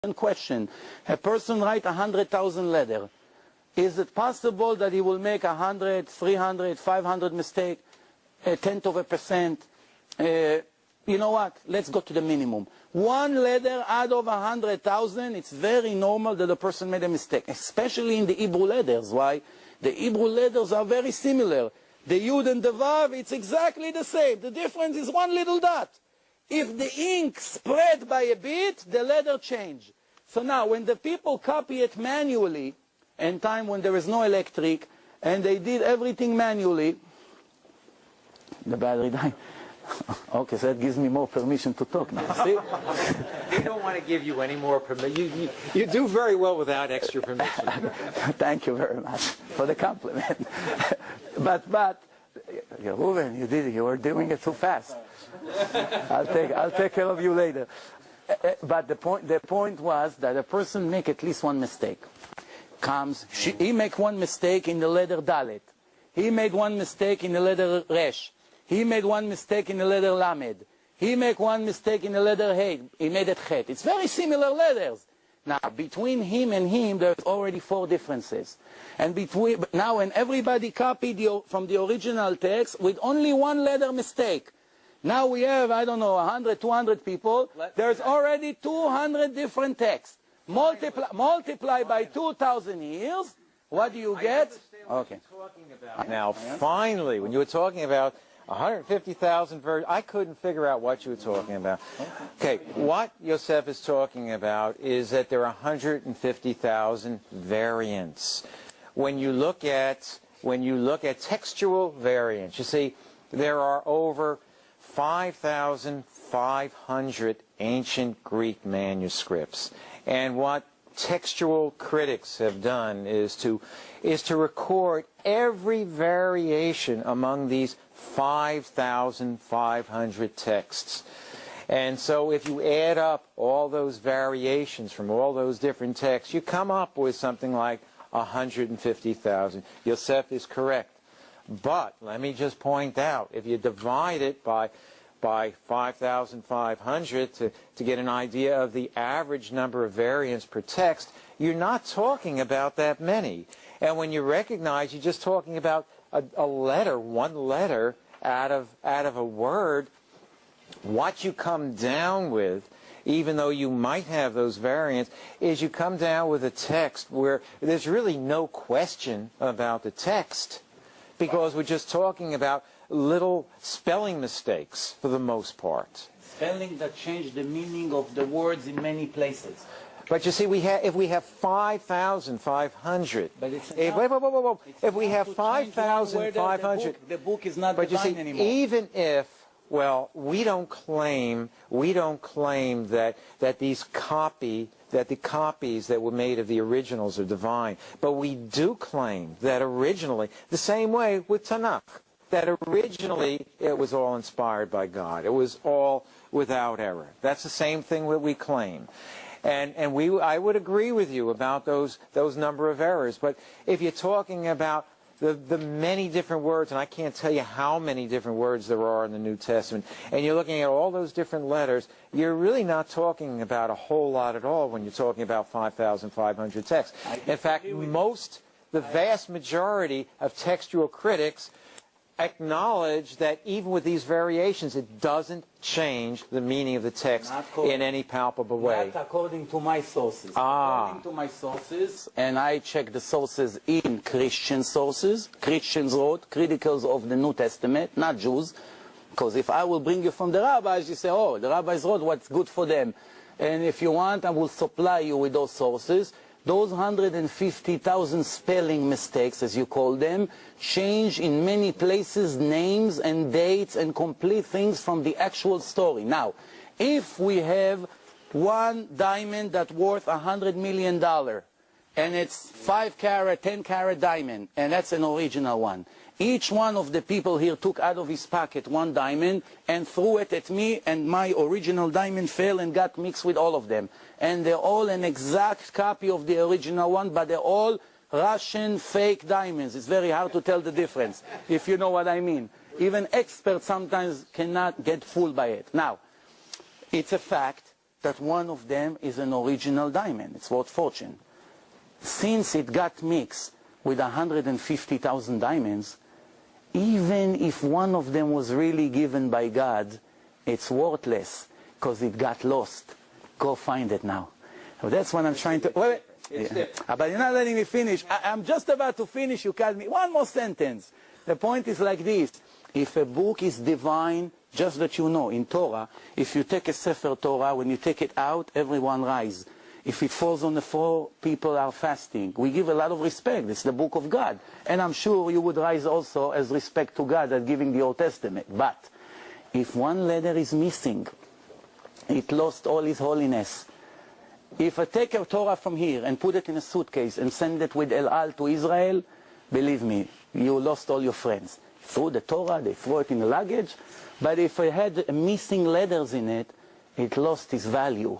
Question. A person write 100,000 letters. Is it possible that he will make 100, 300, 500 mistakes, a tenth of a percent? You know what? Let's go to the minimum. One letter out of 100,000, it's very normal that a person made a mistake, especially in the Hebrew letters. Why? The Hebrew letters are very similar. The Yud and the Vav, it's exactly the same. The difference is one little dot. If the ink spread by a bit, the letter changed. So now, when the people copy it manually, in time when there is no electric, and they did everything manually, the battery died. Okay, so that gives me more permission to talk now, see? We don't want to give you any more permission. You do very well without extra permission. Thank you very much for the compliment. but, Reuven, you were doing it too fast. I'll take care of you later. But the point was that a person make at least one mistake. He make one mistake in the letter Dalet. He made one mistake in the letter Resh. He made one mistake in the letter Lamed. He make one mistake in the letter Hey. He made it Chet. It's very similar letters. Now, between him and him, there's already 4 differences. And now, when everybody copied from the original text with only one letter mistake, now we have, I don't know, 100, 200 people. There's already 200 different texts. Multiply by 2,000 years. What do you get? Okay. Now, finally, when you were talking about 150,000 versions, I couldn't figure out what you were talking about. Okay, what Yosef is talking about is that there are 150,000 variants. When you look at textual variants, you see there are over 5,500 ancient Greek manuscripts. And what textual critics have done is to record every variation among these 5,500 texts. And so if you add up all those variations from all those different texts, you come up with something like 150,000. Yosef is correct. But let me just point out, if you divide it by 5,500 to get an idea of the average number of variants per text, you're not talking about that many. And when you recognize you're just talking about a letter, one letter out of a word, what you come down with, even though you might have those variants, is you come down with a text where there's really no question about the text, because we're just talking about little spelling mistakes for the most part. Spelling that change the meaning of the words in many places. But you see, if we have 5,500, if we have 5,500, the book is not but you see, anymore. even if, well, we don't claim that the copies that were made of the originals are divine, but we do claim that originally, the same way with Tanakh, that originally it was all inspired by God. It was all without error. That's the same thing that we claim. And I would agree with you about those number of errors. But if you're talking about the many different words, and I can't tell you how many different words there are in the New Testament, and you're looking at all those different letters, you're really not talking about a whole lot at all when you're talking about 5,500 texts. In fact, the vast majority of textual critics acknowledge that even with these variations, it doesn't change the meaning of the text in any palpable way. Not according to my sources. According to my sources, and I check the sources in Christian sources. Christians wrote, criticals of the New Testament, not Jews. Because if I will bring you from the rabbis, you say, oh, the rabbis wrote what's good for them. And if you want, I will supply you with those sources. Those 150,000 spelling mistakes, as you call them, change in many places names and dates and complete things from the actual story. Now, if we have one diamond that's worth $100 million, and it's 5-carat, 10-carat diamond, and that's an original one, each one of the people here took out of his pocket one diamond and threw it at me, and my original diamond fell and got mixed with all of them. And they're all an exact copy of the original one, but they're all Russian fake diamonds. It's very hard to tell the difference, if you know what I mean. Even experts sometimes cannot get fooled by it. Now, it's a fact that one of them is an original diamond. It's worth fortune. Since it got mixed with 150,000 diamonds, even if one of them was really given by God, it's worthless because it got lost. Go find it now. So that's what I'm trying to... Wait. But you're not letting me finish. I'm just about to finish. You cut me. One more sentence. The point is like this. If a book is divine, just that you know, in Torah, if you take a Sefer Torah, when you take it out, everyone rise. If it falls on the floor, people are fasting. We give a lot of respect. It's the book of God. And I'm sure you would rise also as respect to God as giving the Old Testament. But if one letter is missing, it lost all its holiness. If I take a Torah from here and put it in a suitcase and send it with El Al to Israel, believe me, you lost all your friends. Threw the Torah, they threw it in the luggage. But if I had missing letters in it, it lost its value.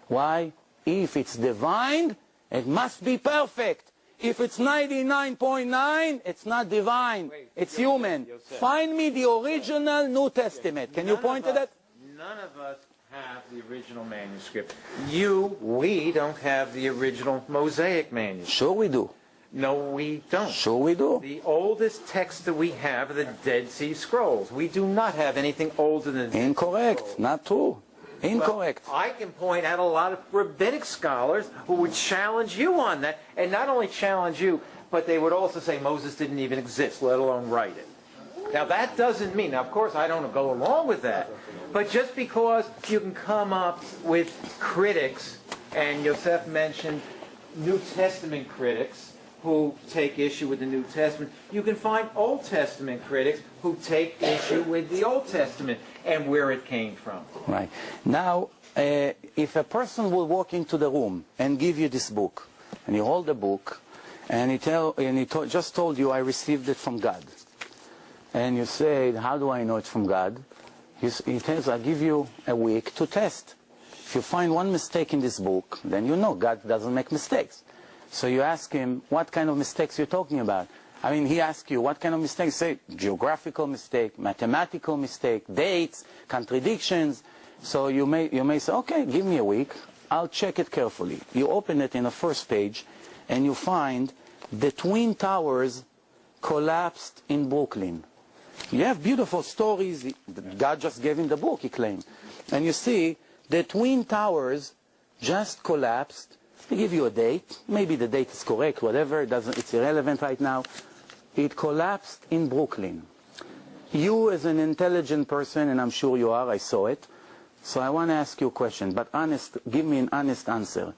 Why? If it's divine, it must be perfect. If it's 99.9, it's not divine. It's human. Find me the original New Testament. Can you point to that? None of us have the original manuscript. We don't have the original Mosaic manuscript. Sure we do. No, we don't. Sure we do. The oldest text that we have are the Dead Sea Scrolls. We do not have anything older than the Incorrect. Dead Sea Scrolls. Not true. Incorrect. Well, I can point out a lot of rabbinic scholars who would challenge you on that, and not only challenge you, but they would also say Moses didn't even exist, let alone write it. Now that doesn't mean, now of course I don't go along with that, but just because you can come up with critics, and Yosef mentioned New Testament critics who take issue with the New Testament, you can find Old Testament critics who take issue with the Old Testament and where it came from. Right. Now, if a person will walk into the room and give you this book, and you hold the book, and he just told you, I received it from God. And you say, how do I know it's from God? He tells, I'll give you a week to test. If you find one mistake in this book, then you know God doesn't make mistakes. So you ask him, what kind of mistakes you're talking about? I mean, he asks you, what kind of mistakes? Say, geographical mistake, mathematical mistake, dates, contradictions. So you may say, okay, give me a week. I'll check it carefully. You open it in the first page, and you find the Twin Towers collapsed in Brooklyn. You have beautiful stories. God just gave him the book, he claimed. And you see, the Twin Towers just collapsed. They give you a date. Maybe the date is correct, whatever. It's irrelevant right now. It collapsed in Brooklyn. You, as an intelligent person, and I'm sure you are, I saw it. So I want to ask you a question, but give me an honest answer.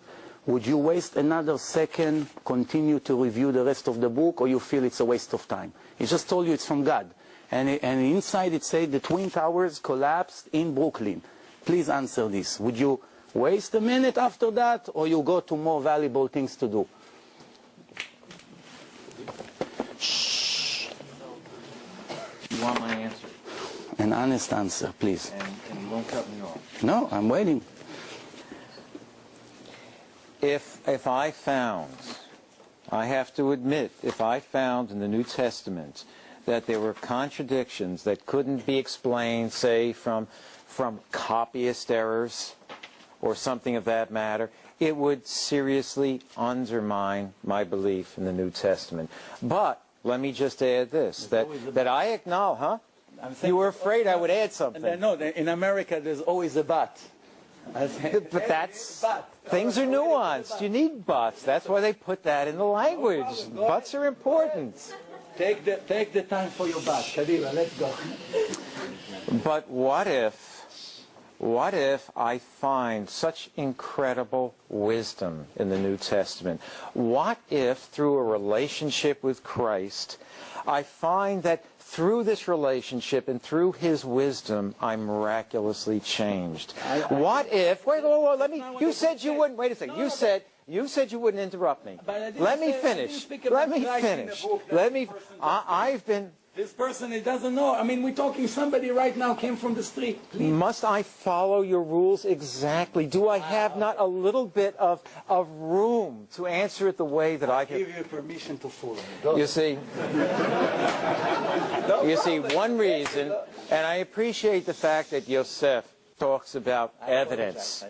Would you waste another second, continue to review the rest of the book, or you feel it's a waste of time? He just told you it's from God. And inside it said the Twin Towers collapsed in Brooklyn. Please answer this. Would you waste a minute after that, or you go to more valuable things to do? Shh. You want my answer? An honest answer, please. And you won't cut me off. No, I'm waiting. If I found, I have to admit, if I found in the New Testament that there were contradictions that couldn't be explained, say, from copyist errors or something of that matter, it would seriously undermine my belief in the New Testament. But let me just add this, that I acknowledge, huh? You were afraid I would add something. No, in America there's always a but. But that's, things are nuanced. You need buts. That's why they put that in the language. Buts are important. Take the time for your but. Kadila, let's go. But what if I find such incredible wisdom in the New Testament? What if, through a relationship with Christ, I find that through this relationship and through His wisdom, I'm miraculously changed? What if, wait, let me, you said you wouldn't, wait a second, you said you wouldn't interrupt me. Let me finish. I've been... This person, he doesn't know. I mean, we're talking somebody right now came from the street. Please. Must I follow your rules exactly? Do I have not a little bit of room to answer it the way that I can? Give you permission to follow. You see, one reason, and I appreciate the fact that Yosef talks about evidence.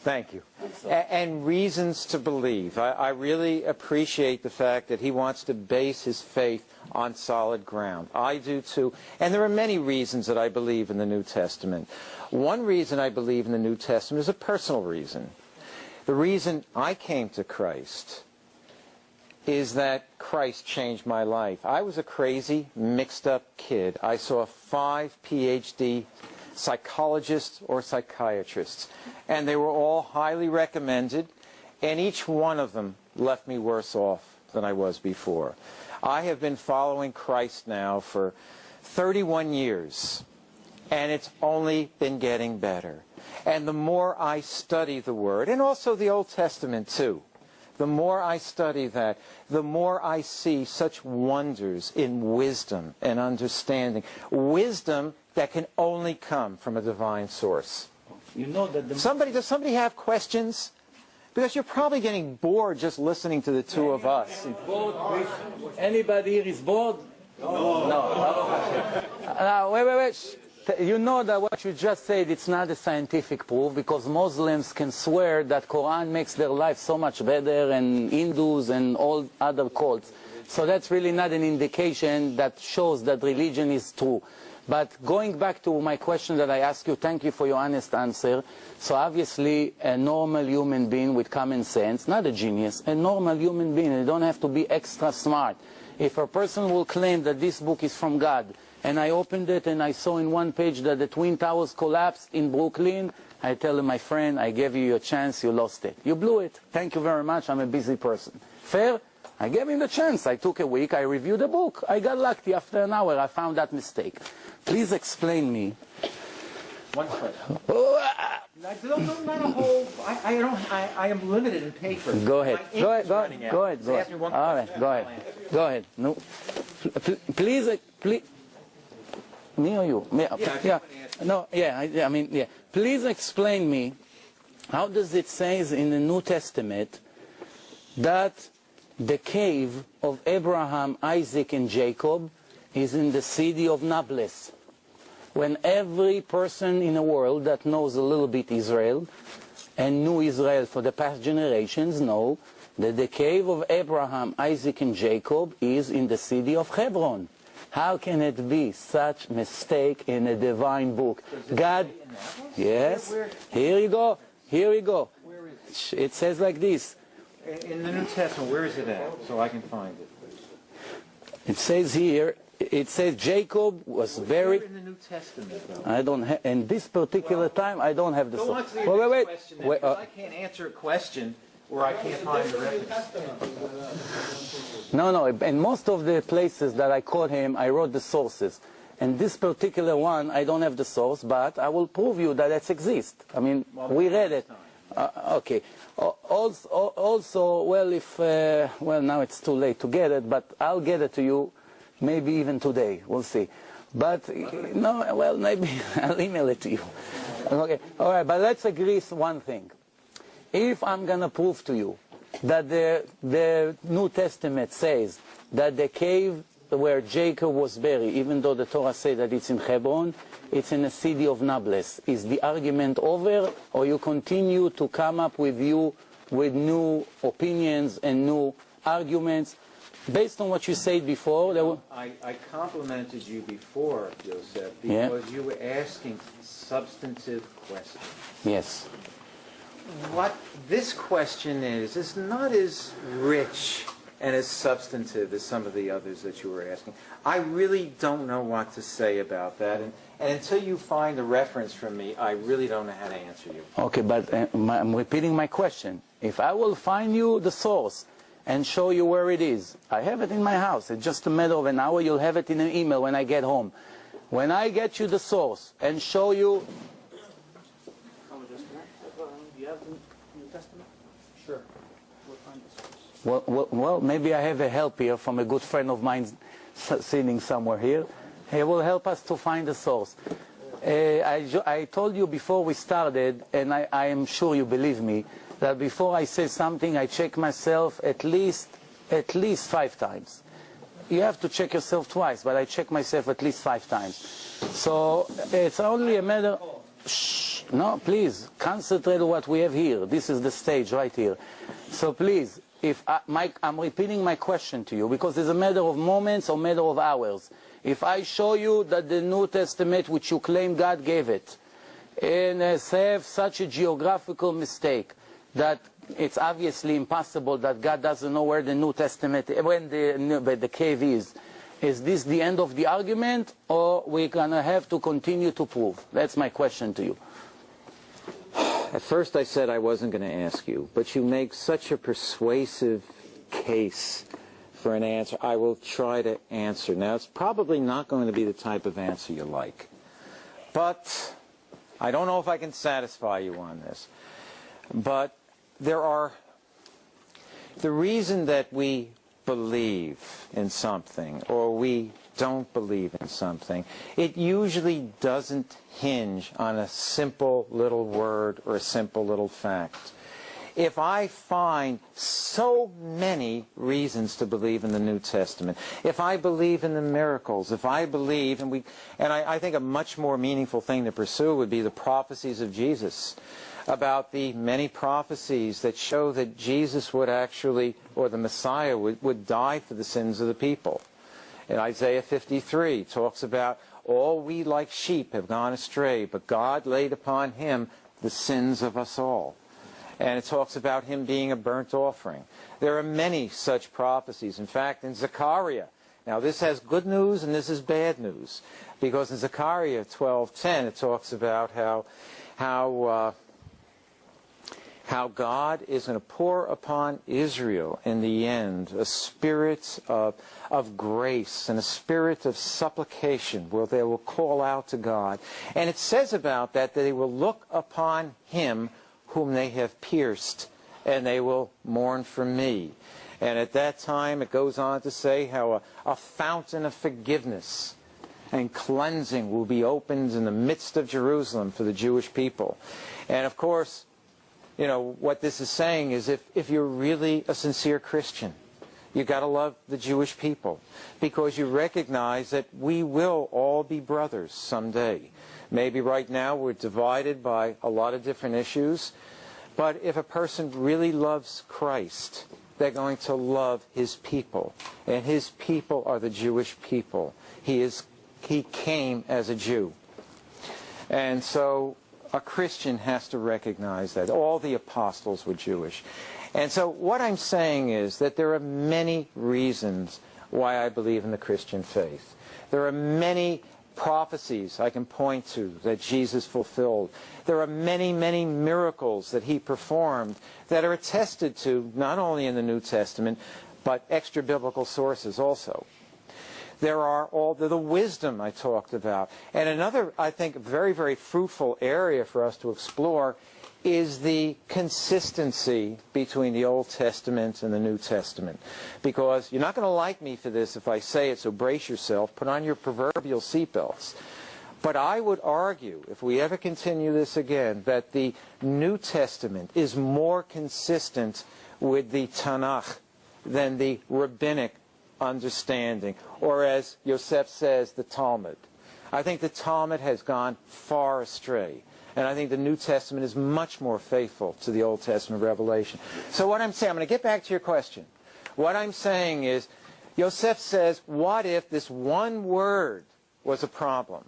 Thank you. And reasons to believe. I really appreciate the fact that he wants to base his faith on solid ground. I do too. And there are many reasons that I believe in the New Testament. One reason I believe in the New Testament is a personal reason. The reason I came to Christ is that Christ changed my life. I was a crazy, mixed-up kid. I saw 5 PhD psychologists or psychiatrists, and they were all highly recommended, and each one of them left me worse off than I was before. I have been following Christ now for 31 years, and it's only been getting better. And the more I study the Word, and also the Old Testament too, the more I study that, the more I see such wonders in wisdom and understanding. Wisdom that can only come from a divine source. You know that does somebody have questions? Because you're probably getting bored just listening to the two of us. Anybody here is bored? No. Wait. You know that what you just said, it's not a scientific proof, because Muslims can swear that Quran makes their life so much better, and Hindus and all other cults. So that's really not an indication that shows that religion is true. But going back to my question that I asked you, thank you for your honest answer. So obviously a normal human being with common sense, not a genius, a normal human being, you don't have to be extra smart. If a person will claim that this book is from God, and I opened it and I saw in one page that the Twin Towers collapsed in Brooklyn, I tell him, my friend, I gave you your chance, you lost it. You blew it. Thank you very much, I'm a busy person. Fair? I gave him the chance. I took a week, I reviewed the book. I got lucky. After an hour, I found that mistake. Please explain me. One question. Not a whole. I am limited in paper. Go ahead. Go ahead. Ask me one All right. Go ahead. No. Please. Me or you? Me. Yeah. No. Yeah. I mean. Yeah. Please explain me. How does it say in the New Testament that the cave of Abraham, Isaac, and Jacob is in the city of Nablus? When every person in the world that knows a little bit Israel and knew Israel for the past generations know that the cave of Abraham, Isaac, and Jacob is in the city of Hebron. How can it be such mistake in a divine book? God, yes, here you go. Where is it? It says like this. In the New Testament, where is it at? So I can find it. It says here, it says Jacob was very... Where in the New Testament, though? I don't have, in this particular time, I don't have the... Go on to your next question, because I can't answer a question where I can't find the reference. No, in most of the places that I caught him, I wrote the sources. And this particular one, I don't have the source, but I will prove you that it exists. I mean, we read it. Okay. Also, well, now it's too late to get it, but I'll get it to you maybe even today. We'll see. But, no, well, maybe I'll email it to you. Okay. All right, but let's agree one thing. If I'm going to prove to you that the New Testament says that the cave where Jacob was buried, even though the Torah says that it's in Hebron, it's in the city of Nablus, is the argument over, or you continue to come up with new opinions and new arguments? Based on what you said before, I complimented you before, Joseph, because you were asking substantive questions. Yes. What this question is not as rich and as substantive as some of the others that you were asking. I really don't know what to say about that, and until you find a reference from me, I really don't know how to answer you. Okay, but I'm repeating my question. If I will find you the source and show you where it is, I have it in my house. It's just a matter of an hour. You'll have it in an email when I get home. When I get you the source and show you... Do you have the New Testament? Sure. Well, maybe I have a help here from a good friend of mine sitting somewhere here. He will help us to find the source. I told you before we started, and I am sure you believe me, that before I say something, I check myself at least 5 times. You have to check yourself twice, but I check myself at least 5 times. So it's only a matter... Shh. No, please, concentrate on what we have here. This is the stage right here. So please, if I'm repeating my question to you, because it's a matter of moments or matter of hours. If I show you that the New Testament, which you claim God gave it, and have such a geographical mistake that it's obviously impossible that God doesn't know where the New Testament, when the cave is this the end of the argument, or we're going to have to continue to prove? That's my question to you. At first I said I wasn't going to ask you, but you make such a persuasive case for an answer. I will try to answer. Now, it's probably not going to be the type of answer you like, but I don't know if I can satisfy you on this. But the reason that we believe in something or we don't believe in something, it usually doesn't hinge on a simple little word or a simple little fact. If I find so many reasons to believe in the New Testament, if I believe in the miracles, if I believe, and I think a much more meaningful thing to pursue would be the prophecies of Jesus, about the many prophecies that show that Jesus would actually, or the Messiah would die for the sins of the people. In Isaiah 53, talks about all we like sheep have gone astray, but God laid upon him the sins of us all. And it talks about him being a burnt offering. There are many such prophecies. In fact, in Zechariah, now this has good news and this is bad news, because in Zechariah 12:10 it talks about how God is going to pour upon Israel in the end a spirit of grace and a spirit of supplication where they will call out to God. And it says about that they will look upon him whom they have pierced, and they will mourn for me. And at that time it goes on to say how a fountain of forgiveness and cleansing will be opened in the midst of Jerusalem for the Jewish people. And of course, you know, what this is saying is if you're really a sincere Christian, you've got to love the Jewish people, because you recognize that we will all be brothers someday. Maybe right now we're divided by a lot of different issues, but if a person really loves Christ, they're going to love his people, and his people are the Jewish people. He came as a Jew. And so a Christian has to recognize that. All the apostles were Jewish. And so what I'm saying is that there are many reasons why I believe in the Christian faith. There are many prophecies I can point to that Jesus fulfilled. There are many, many miracles that he performed that are attested to not only in the New Testament, but extra-biblical sources also. There are all the wisdom I talked about. And another, I think, very, very fruitful area for us to explore is the consistency between the Old Testament and the New Testament. Because you're not going to like me for this if I say it, so brace yourself, put on your proverbial seatbelts. But I would argue, if we ever continue this again, that the New Testament is more consistent with the Tanakh than the rabbinic understanding, or as Yosef says, the Talmud. I think the Talmud has gone far astray. And I think the New Testament is much more faithful to the Old Testament revelation. So what I'm saying, I'm going to get back to your question. What I'm saying is, Yosef says, what if this one word was a problem?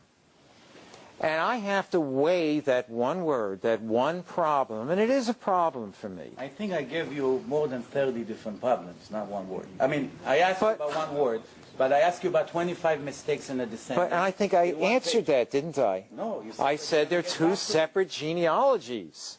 And I have to weigh that one word, that one problem, and it is a problem for me. I think I gave you more than 30 different problems, not one word. I mean, I asked you about one word, but I asked you about 25 mistakes in a descendant. But I think I answered that, didn't I? No, you said I said they're two separate genealogies.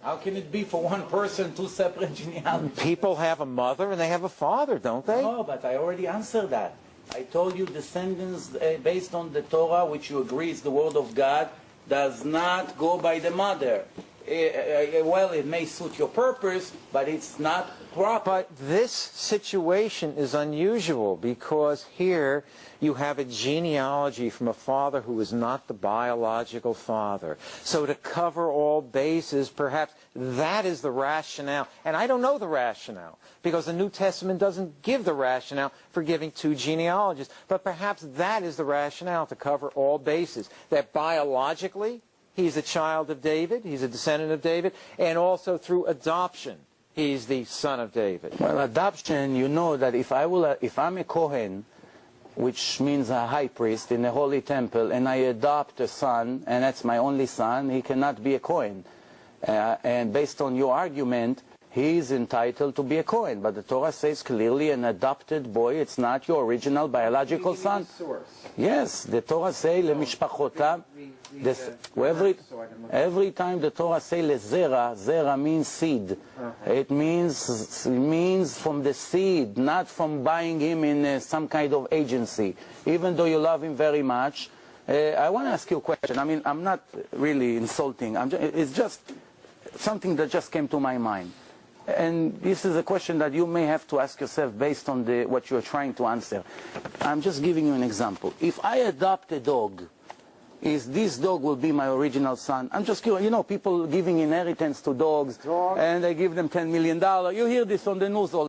How can it be for one person two separate genealogies? People have a mother and they have a father, don't they? No, but I already answered that. I told you descendants based on the Torah, which you agree is the word of God, does not go by the mother. Well, it may suit your purpose, but it's not proper. But this situation is unusual because here you have a genealogy from a father who is not the biological father. So to cover all bases, perhaps that is the rationale. And I don't know the rationale because the New Testament doesn't give the rationale for giving two genealogies. But perhaps that is the rationale, to cover all bases. That biologically he's a child of David, he's a descendant of David, and also through adoption, he's the son of David. Well, adoption, you know that if I'm a Kohen, which means a high priest in the Holy Temple, and I adopt a son, and that's my only son, he cannot be a Kohen. And based on your argument, he is entitled to be a Kohen. But the Torah says clearly an adopted boy, it's not your original biological son. Yes, the Torah says, לממשפחותם, every time the Torah says לזרע, zera means seed. It means from the seed, not from buying him in some kind of agency. Even though you love him very much, I want to ask you a question. I mean, I'm not really insulting. It's just something that just came to my mind. And this is a question that you may have to ask yourself based on what you're trying to answer. I'm just giving you an example. If I adopt a dog, is this dog will be my original son? I'm just curious. You know, people giving inheritance to dogs, and they give them $10 million. You hear this on the news all